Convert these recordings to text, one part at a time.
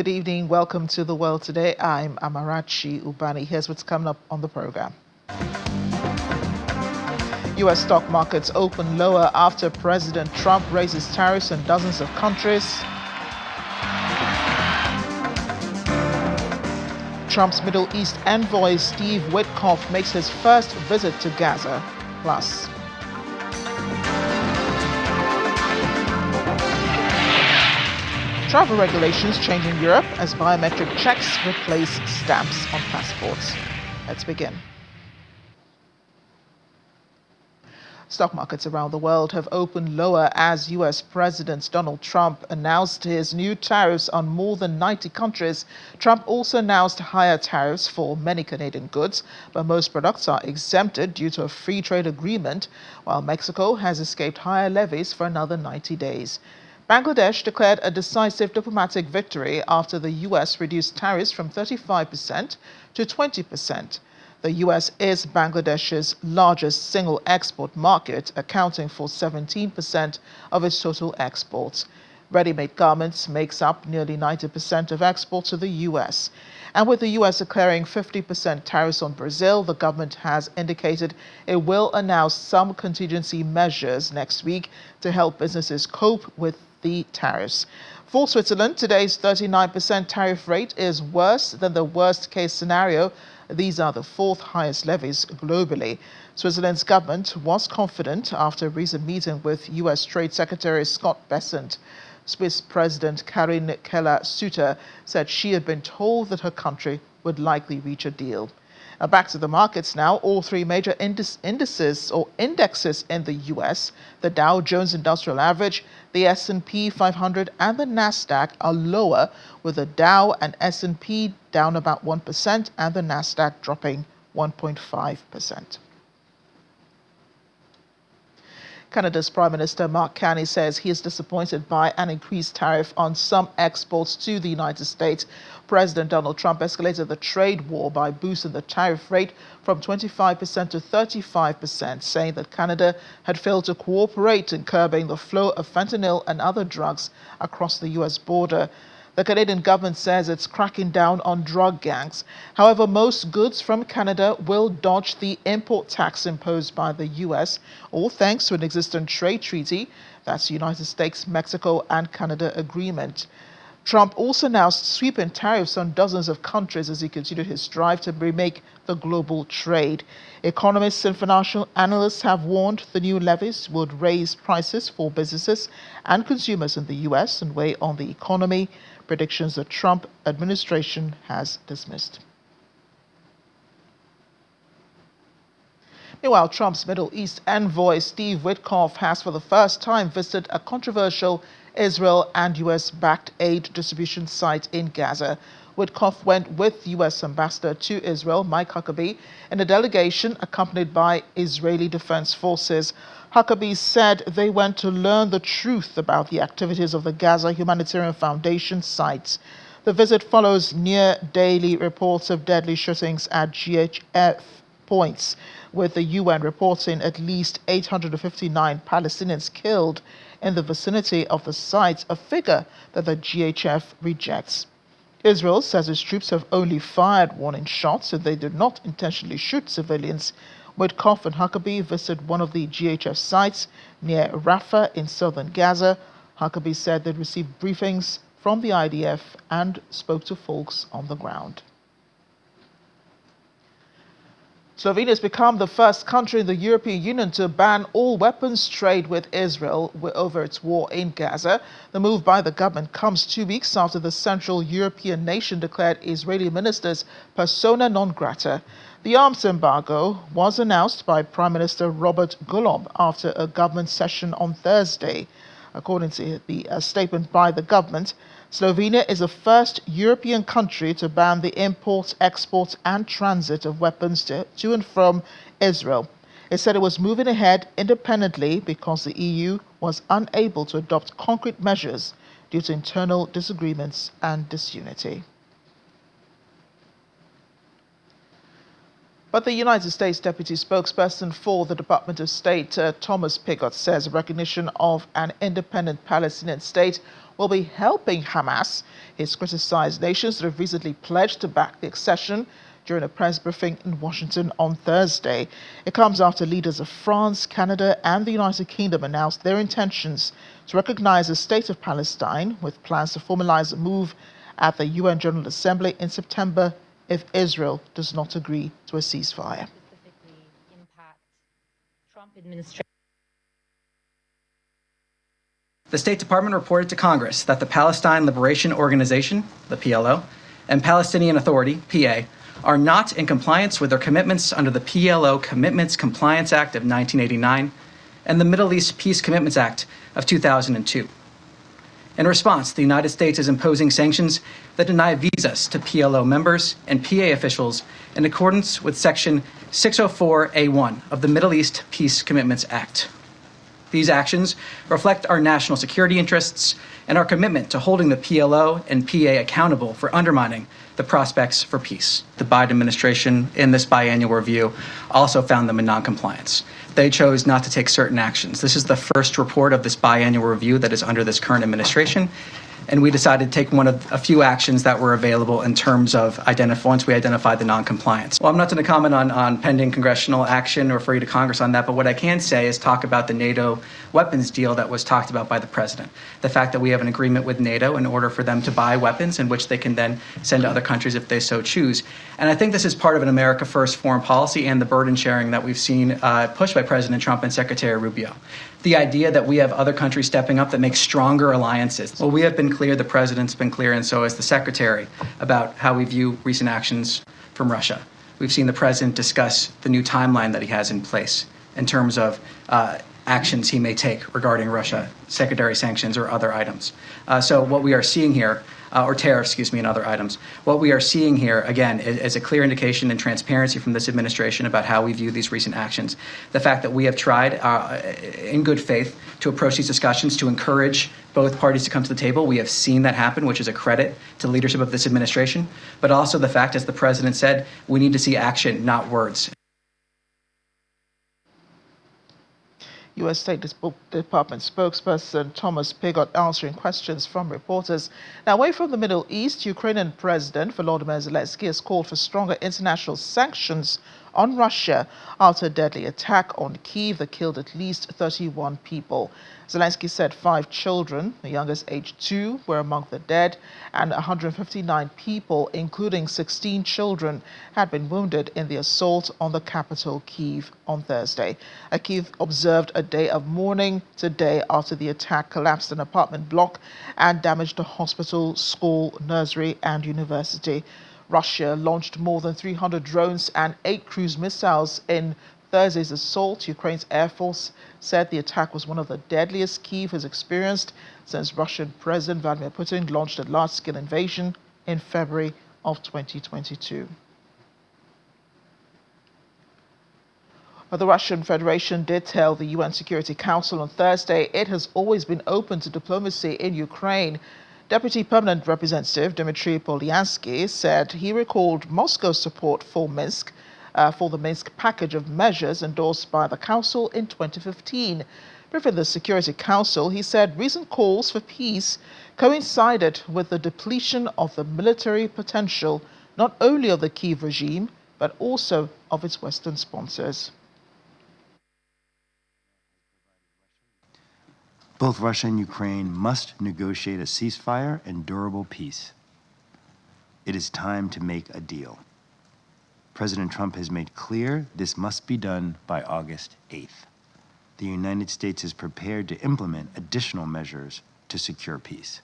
Good evening. Welcome to The World Today. I'm Amarachi Ubani. Here's what's coming up on the program. U.S. stock markets open lower after President Trump raises tariffs in dozens of countries. Trump's Middle East envoy Steve Witkoff makes his first visit to Gaza. Plus, travel regulations change in Europe as biometric checks replace stamps on passports. Let's begin. Stock markets around the world have opened lower as U.S. President Donald Trump announced his new tariffs on more than 90 countries. Trump also announced higher tariffs for many Canadian goods, but most products are exempted due to a free trade agreement, while Mexico has escaped higher levies for another 90 days. Bangladesh declared a decisive diplomatic victory after the U.S. reduced tariffs from 35% to 20%. The U.S. is Bangladesh's largest single export market, accounting for 17% of its total exports. Ready-made garments makes up nearly 90% of exports to the U.S. And with the U.S. declaring 50% tariffs on Brazil, the government has indicated it will announce some contingency measures next week to help businesses cope with the tariffs. For Switzerland, today's 39% tariff rate is worse than the worst-case scenario. These are the fourth highest levies globally. Switzerland's government was confident after a recent meeting with U.S. Trade Secretary Scott Bessent. Swiss President Karin Keller-Sutter said she had been told that her country would likely reach a deal. Back to the markets now. All three major indexes in the U.S., the Dow Jones Industrial Average, the S&P 500 and the Nasdaq are lower, with the Dow and S&P down about 1% and the Nasdaq dropping 1.5%. Canada's Prime Minister Mark Carney says he is disappointed by an increased tariff on some exports to the United States. President Donald Trump escalated the trade war by boosting the tariff rate from 25% to 35%, saying that Canada had failed to cooperate in curbing the flow of fentanyl and other drugs across the U.S. border. The Canadian government says it's cracking down on drug gangs. However, most goods from Canada will dodge the import tax imposed by the U.S., all thanks to an existing trade treaty, that's the United States, Mexico and Canada agreement. Trump also announced sweeping tariffs on dozens of countries as he continued his drive to remake the global trade. Economists and financial analysts have warned the new levies would raise prices for businesses and consumers in the U.S. and weigh on the economy, predictions the Trump administration has dismissed. Meanwhile, Trump's Middle East envoy Steve Witkoff has for the first time visited a controversial Israel and U.S.-backed aid distribution site in Gaza. Witkoff went with U.S. Ambassador to Israel, Mike Huckabee, in a delegation accompanied by Israeli Defense Forces. Huckabee said they went to learn the truth about the activities of the Gaza Humanitarian Foundation site. The visit follows near-daily reports of deadly shootings at GHF points, with the UN reporting at least 859 Palestinians killed in the vicinity of the site, a figure that the GHF rejects. Israel says its troops have only fired warning shots and they did not intentionally shoot civilians. Witkoff and Huckabee visited one of the GHF sites near Rafah in southern Gaza. Huckabee said they'd received briefings from the IDF and spoke to folks on the ground. Slovenia has become the first country in the European Union to ban all weapons trade with Israel over its war in Gaza. The move by the government comes 2 weeks after the Central European nation declared Israeli ministers persona non grata. The arms embargo was announced by Prime Minister Robert Golob after a government session on Thursday. According to the statement by the government, Slovenia is the first European country to ban the import, export and transit of weapons to and from Israel. It said it was moving ahead independently because the EU was unable to adopt concrete measures due to internal disagreements and disunity. But the United States Deputy Spokesperson for the Department of State, Thomas Pigott, says recognition of an independent Palestinian state will be helping Hamas. He's criticized nations that have recently pledged to back the accession during a press briefing in Washington on Thursday. It comes after leaders of France, Canada, and the United Kingdom announced their intentions to recognize the state of Palestine, with plans to formalize a move at the UN General Assembly in September if Israel does not agree to a ceasefire. Specifically impact Trump administration. The State Department reported to Congress that the Palestine Liberation Organization, the PLO, and Palestinian Authority, PA, are not in compliance with their commitments under the PLO Commitments Compliance Act of 1989 and the Middle East Peace Commitments Act of 2002. In response, the United States is imposing sanctions that deny visas to PLO members and PA officials in accordance with Section 604A1 of the Middle East Peace Commitments Act. These actions reflect our national security interests and our commitment to holding the PLO and PA accountable for undermining the prospects for peace. The Biden administration, in this biannual review, also found them in noncompliance. They chose not to take certain actions. This is the first report of this biannual review that is under this current administration, and we decided to take one of a few actions that were available in terms of once we identified the noncompliance. Well, I'm not going to comment on pending congressional action or refer you to Congress on that, but what I can say is talk about the NATO weapons deal that was talked about by the president. The fact that we have an agreement with NATO in order for them to buy weapons in which they can then send to other countries if they so choose. And I think this is part of an America First foreign policy and the burden sharing that we've seen pushed by President Trump and Secretary Rubio. The idea that we have other countries stepping up that make stronger alliances. Well, we have been clear, the president's been clear, and so has the secretary, about how we view recent actions from Russia. We've seen the president discuss the new timeline that he has in place in terms of actions he may take regarding Russia, secondary sanctions or other items. So what we are seeing here, or tariffs, and other items. What we are seeing here, again, is a clear indication and transparency from this administration about how we view these recent actions. The fact that we have tried, in good faith, to approach these discussions to encourage both parties to come to the table. We have seen that happen, which is a credit to the leadership of this administration. But also the fact, as the president said, we need to see action, not words. U.S. State Department spokesperson Thomas Pigott answering questions from reporters. Now, away from the Middle East, Ukrainian President Volodymyr Zelensky has called for stronger international sanctions on Russia after a deadly attack on Kyiv that killed at least 31 people. Zelensky said 5 children, the youngest aged 2, were among the dead, and 159 people, including 16 children, had been wounded in the assault on the capital, Kyiv, on Thursday. Kyiv observed a day of mourning today after the attack collapsed an apartment block and damaged a hospital, school, nursery, and university. Russia launched more than 300 drones and 8 cruise missiles in Thursday's assault. Ukraine's Air Force said the attack was one of the deadliest Kyiv has experienced since Russian President Vladimir Putin launched a large-scale invasion in February of 2022. But the Russian Federation did tell the UN Security Council on Thursday it has always been open to diplomacy in Ukraine. Deputy Permanent Representative Dmitry Polyansky said he recalled Moscow's support for Minsk, for the Minsk package of measures endorsed by the Council in 2015. Briefing the Security Council, he said recent calls for peace coincided with the depletion of the military potential not only of the Kyiv regime, but also of its Western sponsors. Both Russia and Ukraine must negotiate a ceasefire and durable peace. It is time to make a deal. President Trump has made clear this must be done by August 8th. The United States is prepared to implement additional measures to secure peace.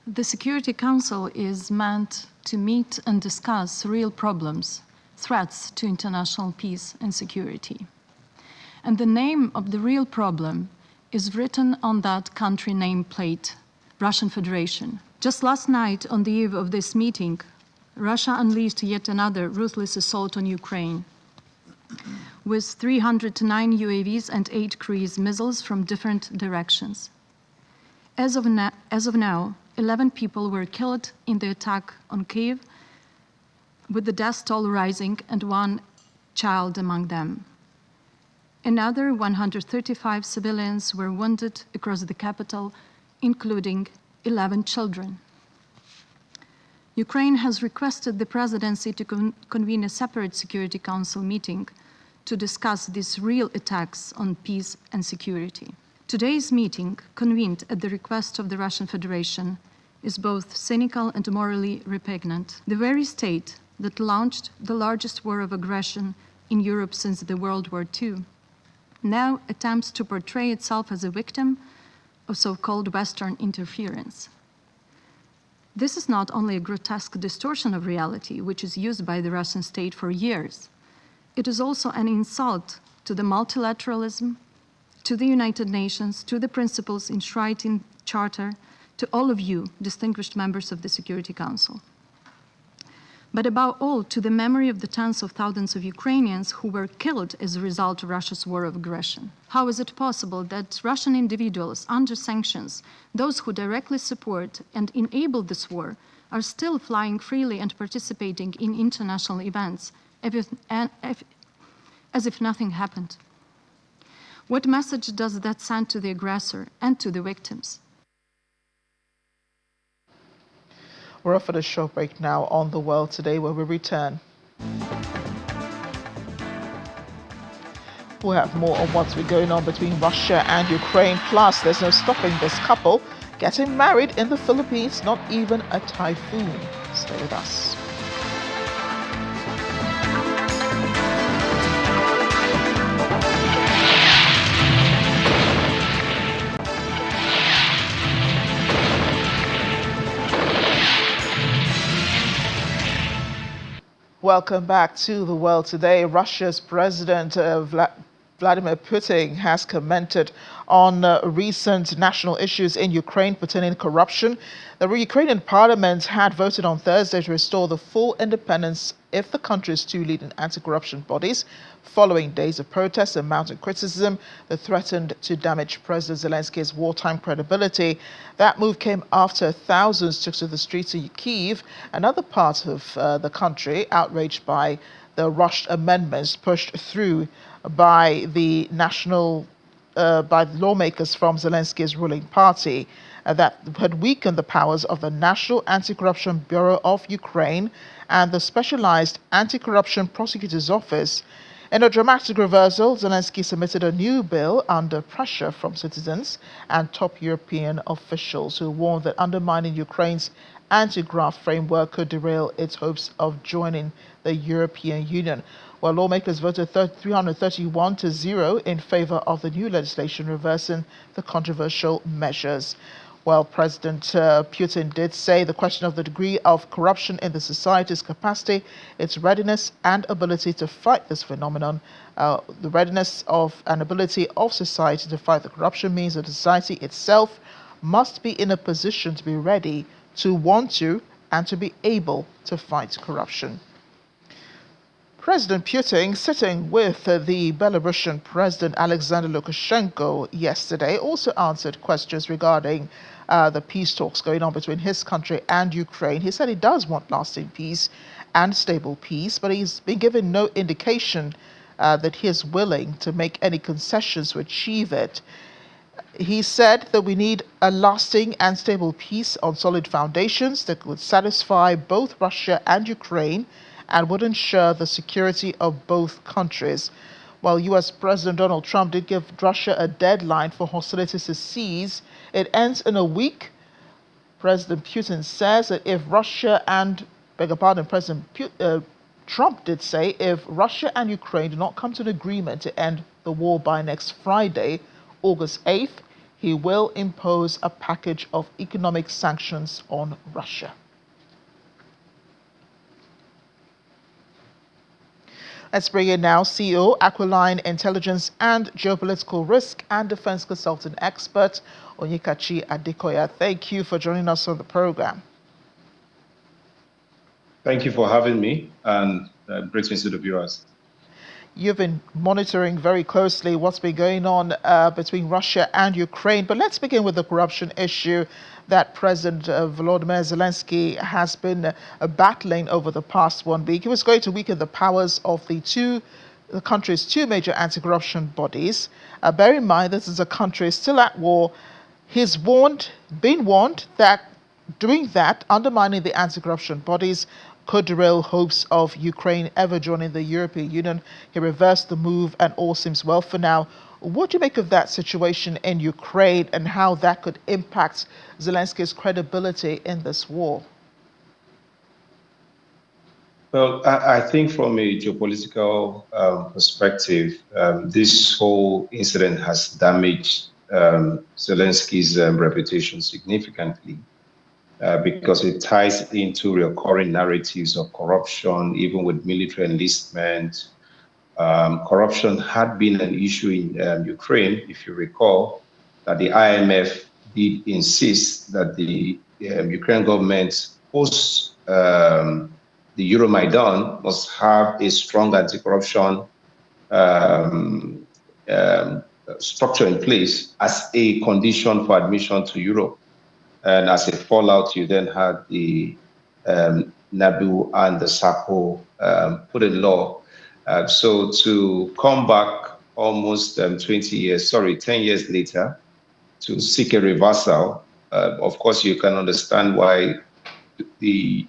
The Security Council is meant to meet and discuss real problems, threats to international peace and security. And the name of the real problem is written on that country nameplate, Russian Federation. Just last night, on the eve of this meeting, Russia unleashed yet another ruthless assault on Ukraine, with 309 UAVs and 8 cruise missiles from different directions. As of now, 11 people were killed in the attack on Kyiv, with the death toll rising and 1 child among them. Another 135 civilians were wounded across the capital, including 11 children. Ukraine has requested the presidency to convene a separate Security Council meeting to discuss these real attacks on peace and security. Today's meeting, convened at the request of the Russian Federation, is both cynical and morally repugnant. The very state that launched the largest war of aggression in Europe since the World War II now attempts to portray itself as a victim of so-called Western interference. This is not only a grotesque distortion of reality, which is used by the Russian state for years, it is also an insult to the multilateralism, to the United Nations, to the principles enshrined in Charter, to all of you, distinguished members of the Security Council. But above all, to the memory of the tens of thousands of Ukrainians who were killed as a result of Russia's war of aggression. How is it possible that Russian individuals under sanctions, those who directly support and enable this war, are still flying freely and participating in international events as if nothing happened? What message does that send to the aggressor and to the victims? We're off at a short break now on The World Today, where we return. We'll have more on what's been going on between Russia and Ukraine. Plus, there's no stopping this couple getting married in the Philippines, not even a typhoon. Stay with us. Welcome back to The World Today. Russia's President Vladimir Putin has commented on recent national issues in Ukraine pertaining to corruption. The Ukrainian parliament had voted on Thursday to restore the full independence of the country's two leading anti-corruption bodies, following days of protests and mounting criticism that threatened to damage President Zelensky's wartime credibility. That move came after thousands took to the streets of Kyiv and other parts of the country, outraged by the rushed amendments pushed through by the lawmakers from Zelensky's ruling party that had weakened the powers of the National Anti-Corruption Bureau of Ukraine and the Specialized Anti-Corruption Prosecutor's Office. In a dramatic reversal, Zelensky submitted a new bill under pressure from citizens and top European officials who warned that undermining Ukraine's anti-graft framework could derail its hopes of joining the European Union. Well, lawmakers voted 331-0 in favor of the new legislation reversing the controversial measures. Well, President Putin did say the question of the degree of corruption in the society's capacity, its readiness and ability to fight this phenomenon. The readiness of and ability of society to fight the corruption means that society itself must be in a position to be ready, to want to, and to be able to fight corruption. President Putin, sitting with the Belarusian President Alexander Lukashenko yesterday, also answered questions regarding the peace talks going on between his country and Ukraine. He said he does want lasting peace and stable peace, but he's been given no indication that he is willing to make any concessions to achieve it. He said that we need a lasting and stable peace on solid foundations that would satisfy both Russia and Ukraine and would ensure the security of both countries. While U.S. President Donald Trump did give Russia a deadline for hostilities to cease, it ends in a week. President Putin says that if Russia and, President Trump did say if Russia and Ukraine do not come to an agreement to end the war by next Friday, August 8th, he will impose a package of economic sanctions on Russia. Let's bring in now CEO, Aquiline Intelligence and Geopolitical Risk and Defense Consultant Expert, Onikachi Adikoya. Thank you for joining us on the program. Thank you for having me, and greetings to the viewers. you've been monitoring very closely what's been going on between Russia and Ukraine. But let's begin with the corruption issue that President Volodymyr Zelensky has been battling over the past 1 week. He was going to weaken the powers of the country's two major anti-corruption bodies. Bear in mind, this is a country still at war. He's been warned that doing that, undermining the anti-corruption bodies, could derail hopes of Ukraine ever joining the European Union. He reversed the move and all seems well for now. What do you make of that situation in Ukraine and how that could impact Zelensky's credibility in this war? Well, I think from a geopolitical perspective, this whole incident has damaged Zelensky's reputation significantly. Because it ties into recurring narratives of corruption, even with military enlistment. Corruption had been an issue in Ukraine, if you recall, that the IMF did insist that the Ukrainian government, post the Euromaidan, must have a strong anti-corruption structure in place as a condition for admission to Europe. And as a fallout, you then had the NABU and the SAPO put in law. So to come back almost 10 years later to seek a reversal, of course, you can understand why the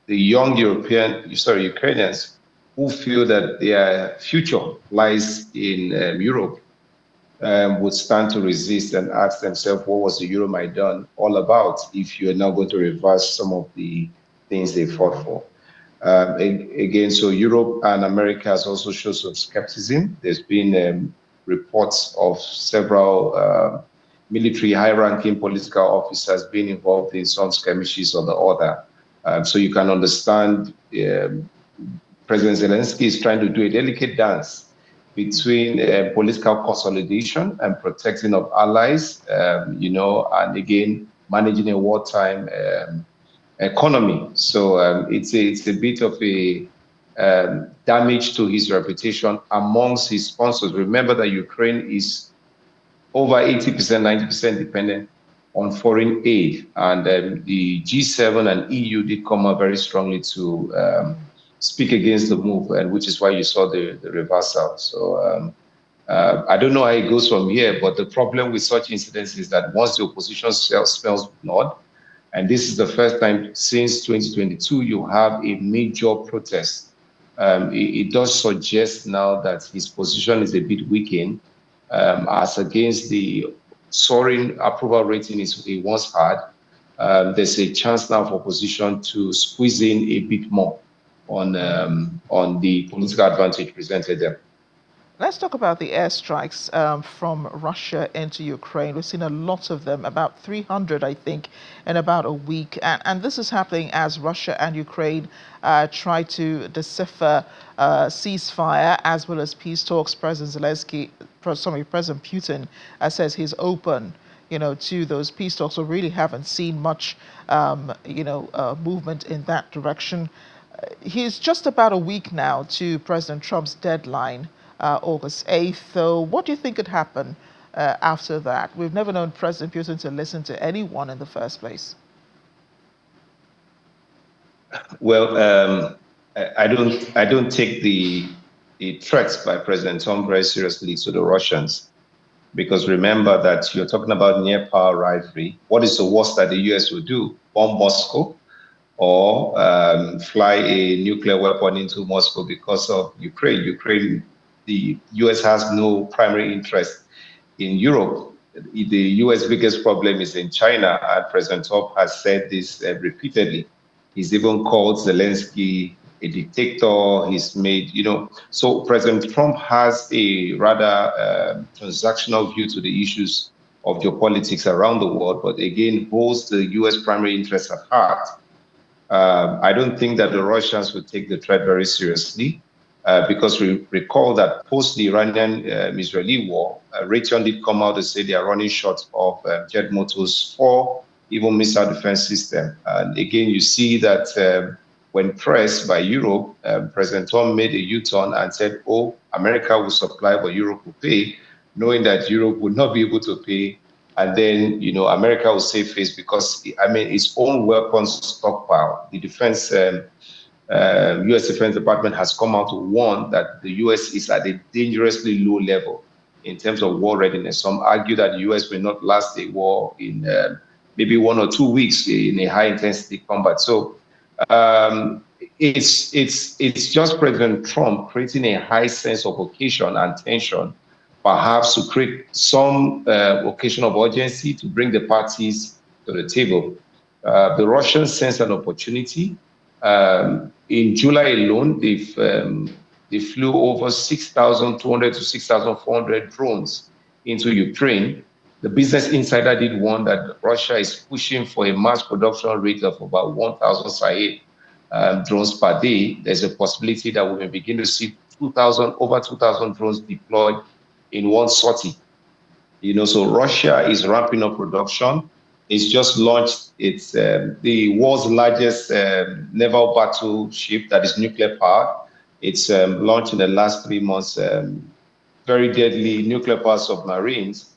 young Ukrainians who feel that their future lies in Europe would stand to resist and ask themselves, what was the Euromaidan all about if you are now going to reverse some of the things they fought for? Again, so Europe and America has also shown some skepticism. There's been reports of several military high-ranking political officers being involved in some skirmishes or the other. So you can understand President Zelensky is trying to do a delicate dance between political consolidation and protecting of allies, and again, managing a wartime economy. So it's a bit of a damage to his reputation amongst his sponsors. Remember that Ukraine is over 80%, 90% dependent on foreign aid. And the G7 and EU did come out very strongly to speak against the move, and which is why you saw the reversal. So I don't know how it goes from here, but the problem with such incidents is that once the opposition smells blood, and this is the first time since 2022, you have a major protest. It does suggest now that his position is a bit weakened as against the soaring approval rating he once had. There's a chance now for opposition to squeeze in a bit more on the political advantage presented them. Let's talk about the airstrikes from Russia into Ukraine. We've seen a lot of them, about 300, I think, in about a week. And this is happening as Russia and Ukraine try to decipher ceasefire as well as peace talks. President Putin says he's open, to those peace talks. We really haven't seen much, movement in that direction. He's just about a week now to President Trump's deadline, August 8th. So what do you think could happen after that? We've never known President Putin to listen to anyone in the first place. Well, I don't take the threats by President Trump very seriously to the Russians, because remember that you're talking about near power rivalry. What is the worst that the US will do? Bomb Moscow, or fly a nuclear weapon into Moscow because of Ukraine. The US has no primary interest in Europe. The US biggest problem is in China, and President Trump has said this repeatedly. He's even called Zelensky a dictator. He's made, so President Trump has a rather transactional view to the issues of geopolitics around the world, but again, holds the US primary interests at heart. I don't think that the Russians would take the threat very seriously, because we recall that post the Iranian-Israeli war, Raytheon did come out and say they are running short of jet motors for even missile defense system. And again, you see that when pressed by Europe, President Trump made a U-turn and said, oh, America will supply, but Europe will pay, knowing that Europe would not be able to pay. And then, America will save face because, its own weapons stockpile, the U.S. Defense Department has come out to warn that the U.S. is at a dangerously low level in terms of war readiness. Some argue that the U.S. will not last a war in maybe 1 or 2 weeks in a high-intensity combat. So it's just President Trump creating a high sense of occasion and tension, perhaps to create some occasion of urgency to bring the parties to the table. The Russians sense an opportunity. In July alone, they flew over 6,200 to 6,400 drones into Ukraine. The Business Insider did warn that Russia is pushing for a mass production rate of about 1,000 Said drones per day. There's a possibility that we may begin to see over 2,000 drones deployed in one sortie. So Russia is ramping up production. It's just launched the world's largest naval battleship that is nuclear powered. It's launched in the last 3 months, very deadly nuclear powered submarines.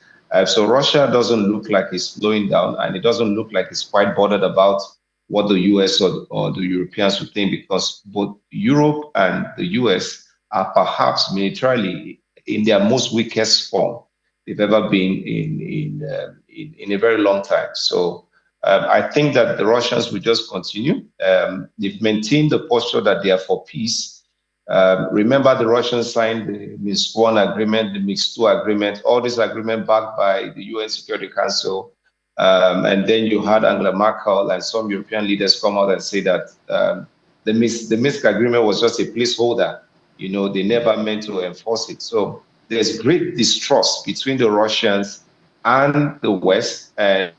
So Russia doesn't look like it's slowing down, and it doesn't look like it's quite bothered about what the US or the Europeans would think, because both Europe and the US are perhaps militarily in their most weakest form they've ever been in a very long time. So I think that the Russians will just continue. They've maintained the posture that they are for peace. Remember, the Russians signed the Minsk I agreement, the Minsk II agreement, all these agreements backed by the UN Security Council. And then you had Angela Merkel and some European leaders come out and say that the Minsk agreement was just a placeholder. They never meant to enforce it. So there's great distrust between the Russians and the West. And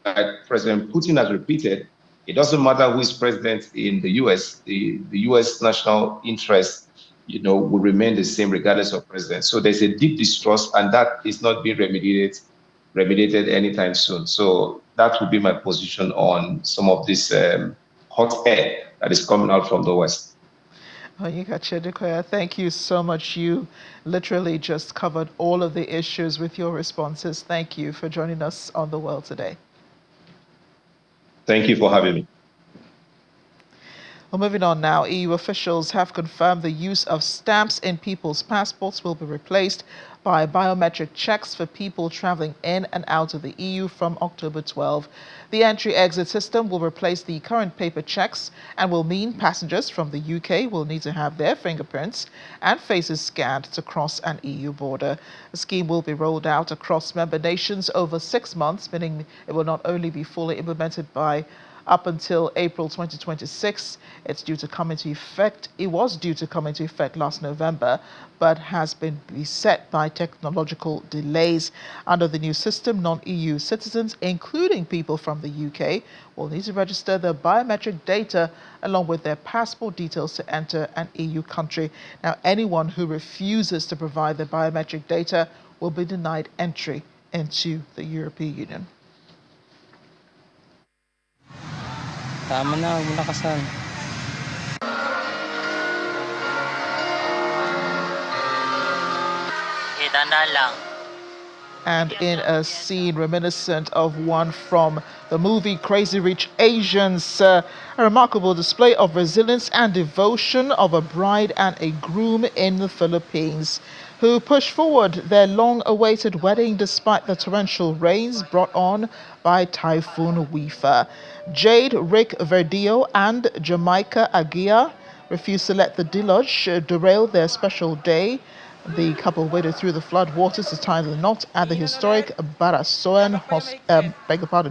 like President Putin has repeated, it doesn't matter who is president in the US, the US national interest, will remain the same regardless of president. So there's a deep distrust, and that is not being remediated anytime soon. So that would be my position on some of this hot air that is coming out from the West. Onikachi Adikoya, thank you so much. You literally just covered all of the issues with your responses. Thank you for joining us on The World Today. Thank you for having me. Well, moving on now, EU officials have confirmed the use of stamps in people's passports will be replaced by biometric checks for people traveling in and out of the EU from October 12. The entry-exit system will replace the current paper checks and will mean passengers from the UK will need to have their fingerprints and faces scanned to cross an EU border. The scheme will be rolled out across member nations over 6 months, meaning it will not only be fully implemented by up until April 2026. It's due to come into effect. It was due to come into effect last November, but has been beset by technological delays. Under the new system, non-EU citizens, including people from the UK, will need to register their biometric data along with their passport details to enter an EU country. Now, anyone who refuses to provide their biometric data will be denied entry into the European Union. Tama na, huwag mo nakasan. Dandan lang. And in a scene reminiscent of one from the movie Crazy Rich Asians, a remarkable display of resilience and devotion of a bride and a groom in the Philippines, who pushed forward their long-awaited wedding despite the torrential rains brought on by Typhoon Wifa. Jade Rick Verdillo and Jamaica Aguia refused to let the deluge derail their special day. The couple waded through the flood waters to tie the knot at the historic Barasoan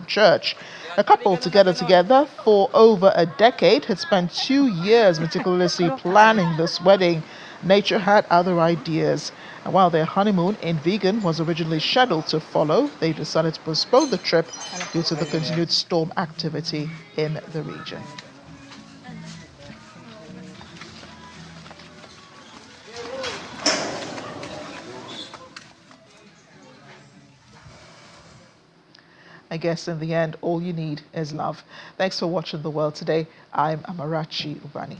Church. A couple together for over a decade had spent 2 years meticulously planning this wedding. Nature had other ideas. And while their honeymoon in Vigan was originally scheduled to follow, they decided to postpone the trip due to the continued storm activity in the region. I guess in the end, all you need is love. Thanks for watching The World Today. I'm Amarachi Ubani.